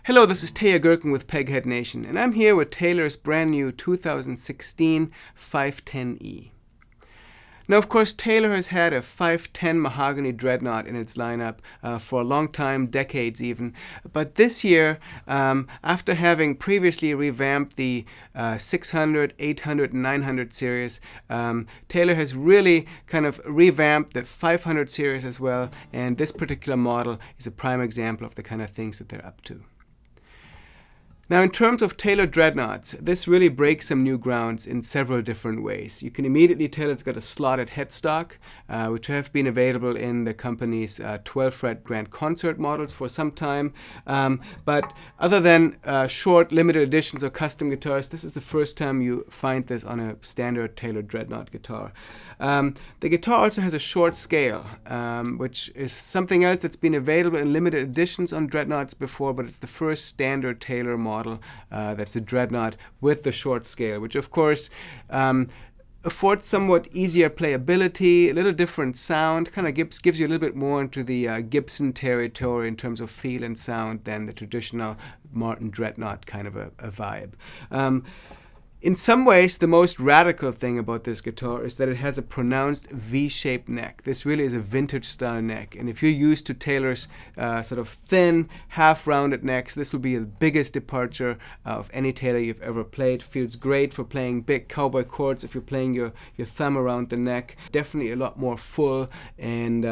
Hello, this is Teja Gerken with Peghead Nation, and I'm here with Taylor's brand new 2016 510E. Now, of course, Taylor has had a 510 mahogany dreadnought in its lineup for a long time, decades even. But this year, after having previously revamped the 600, 800, and 900 series, Taylor has really kind of revamped the 500 series as well. And this particular model is a prime example of the kind of things that they're up to. Now, in terms of Taylor dreadnoughts, this really breaks some new grounds in several different ways. You can immediately tell it's got a slotted headstock, which have been available in the company's 12-fret Grand Concert models for some time. But other than short, limited editions or custom guitars, this is the first time you find this on a standard Taylor dreadnought guitar. The guitar also has a short scale, which is something else that's been available in limited editions on dreadnoughts before, but it's the first standard Taylor model that's a dreadnought with the short scale, which of course affords somewhat easier playability, a little different sound, kind of gives you a little bit more into the Gibson territory in terms of feel and sound than the traditional Martin dreadnought kind of a vibe. In some ways, the most radical thing about this guitar is that it has a pronounced V-shaped neck. This really is a vintage style neck. And if you're used to Taylor's sort of thin, half-rounded necks, this would be the biggest departure of any Taylor you've ever played. Feels great for playing big cowboy chords if you're playing your thumb around the neck. Definitely a lot more full and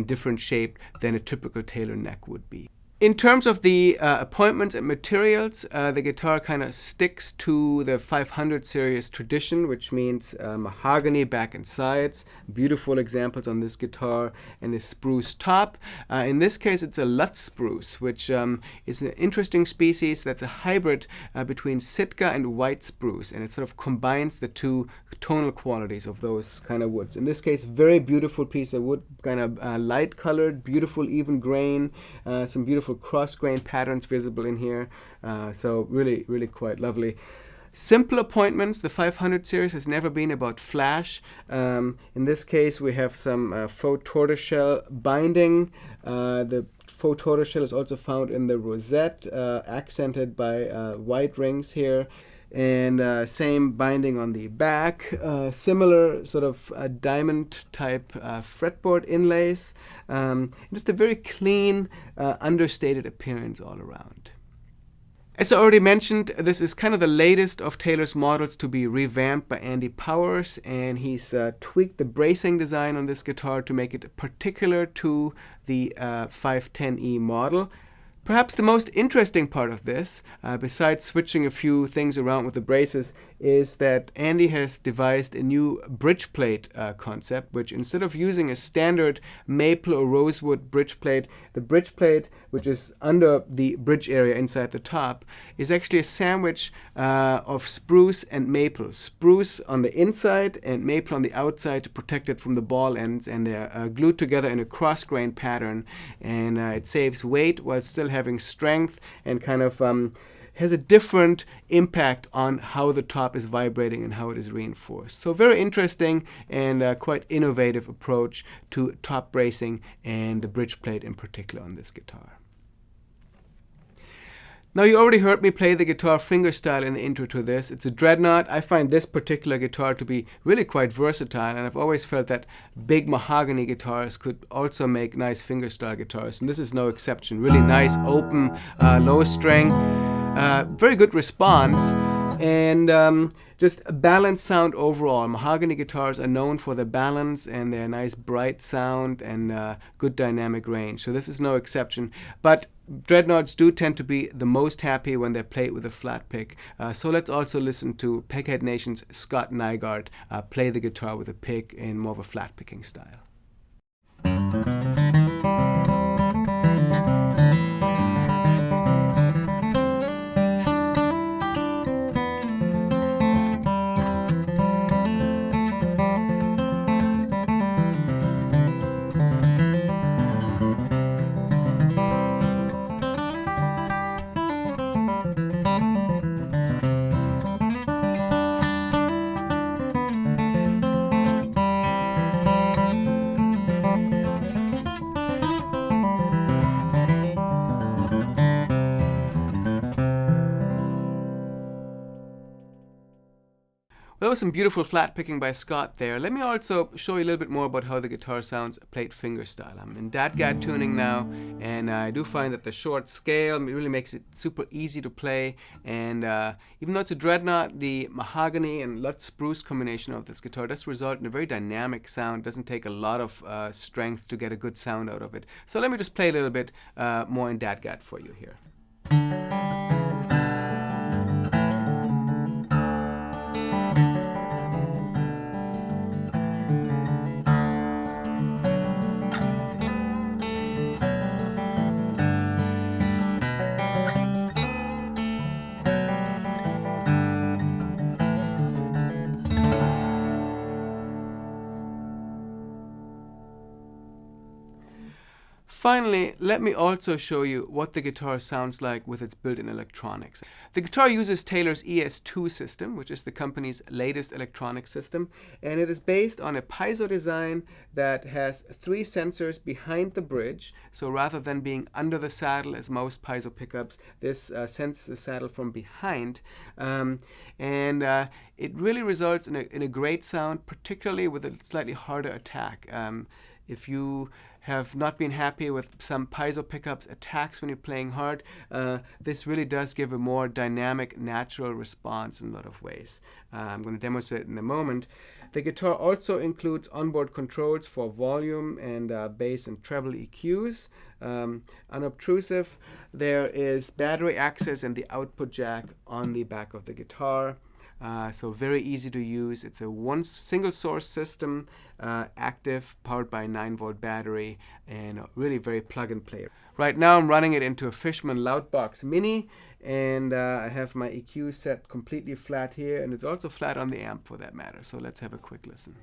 different shaped than a typical Taylor neck would be. In terms of the appointments and materials, the guitar kind of sticks to the 500 series tradition, which means mahogany back and sides. Beautiful examples on this guitar, and a spruce top. In this case, it's a Lutz spruce, which is an interesting species that's a hybrid between Sitka and white spruce, and it sort of combines the two tonal qualities of those kind of woods. In this case, very beautiful piece of wood, kind of light colored, beautiful even grain, some beautiful cross-grain patterns visible in here, so really quite lovely. Simple appointments. The 500 series has never been about flash. In this case, we have some faux tortoiseshell binding. The faux tortoiseshell is also found in the rosette, accented by white rings here. And same binding on the back, similar sort of diamond type fretboard inlays, just a very clean, understated appearance all around. As I already mentioned, this is kind of the latest of Taylor's models to be revamped by Andy Powers, and he's tweaked the bracing design on this guitar to make it particular to the 510E model. Perhaps the most interesting part of this, besides switching a few things around with the braces, is that Andy has devised a new bridge plate concept, which instead of using a standard maple or rosewood bridge plate, the bridge plate, which is under the bridge area inside the top, is actually a sandwich of spruce and maple. Spruce on the inside and maple on the outside to protect it from the ball ends, and they're glued together in a cross-grain pattern, and it saves weight while still having strength, and kind of has a different impact on how the top is vibrating and how it is reinforced. So very interesting and quite innovative approach to top bracing and the bridge plate in particular on this guitar. Now, you already heard me play the guitar Fingerstyle in the intro to this. It's a dreadnought. I find this particular guitar to be really quite versatile, and I've always felt that big mahogany guitars could also make nice fingerstyle guitars, and this is no exception. Really nice, open, low string, very good response, and just a balanced sound overall. Mahogany guitars are known for their balance and their nice bright sound and good dynamic range, so this is no exception. But dreadnoughts do tend to be the most happy when they're played with a flat pick. So let's also listen to Peghead Nation's Scott Nygaard play the guitar with a pick in more of a flat picking style. That was some beautiful flat picking by Scott there. Let me also show you a little bit more about how the guitar sounds played fingerstyle. I'm in DADGAD tuning now, and I do find that the short scale really makes it super easy to play. And even though it's a dreadnought, the mahogany and Lutz spruce combination of this guitar does result in a very dynamic sound. It doesn't take a lot of strength to get a good sound out of it. So let me just play a little bit more in DADGAD for you here. Finally, let me also show you what the guitar sounds like with its built-in electronics. The guitar uses Taylor's ES2 system, which is the company's latest electronic system, and it is based on a piezo design that has 3 sensors behind the bridge. So rather than being under the saddle as most piezo pickups, this senses the saddle from behind. It really results in a great sound, particularly with a slightly harder attack. If you have not been happy with some piezo pickups attacks when you're playing hard, this really does give a more dynamic, natural response in a lot of ways. I'm going to demonstrate it in a moment. The guitar also includes onboard controls for volume and bass and treble EQs. Unobtrusive, there is battery access and the output jack on the back of the guitar. So very easy to use. It's a single source system, active, powered by a 9-volt battery, and really very plug and play. Right now I'm running it into a Fishman Loudbox Mini, and I have my EQ set completely flat here, and it's also flat on the amp for that matter. So let's have a quick listen.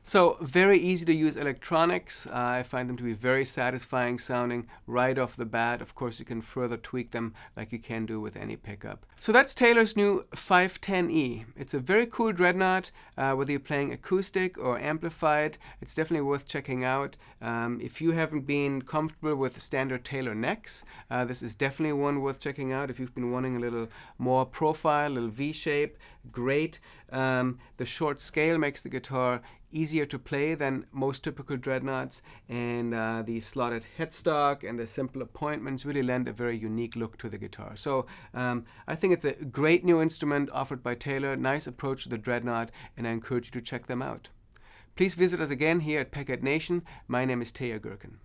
So very easy to use electronics. I find them to be very satisfying sounding right off the bat. Of course, you can further tweak them like you can do with any pickup. So that's Taylor's new 510E. It's a very cool dreadnought, whether you're playing acoustic or amplified. It's definitely worth checking out. If you haven't been comfortable with standard Taylor necks, this is definitely one worth checking out. If you've been wanting a little more profile, a little V-shape, great. The short scale makes the guitar easier to play than most typical dreadnoughts, and the slotted headstock and the simple appointments really lend a very unique look to the guitar. So I think it's a great new instrument offered by Taylor, nice approach to the dreadnought, and I encourage you to check them out. Please visit us again here at Peghead Nation. My name is Teja Gerken.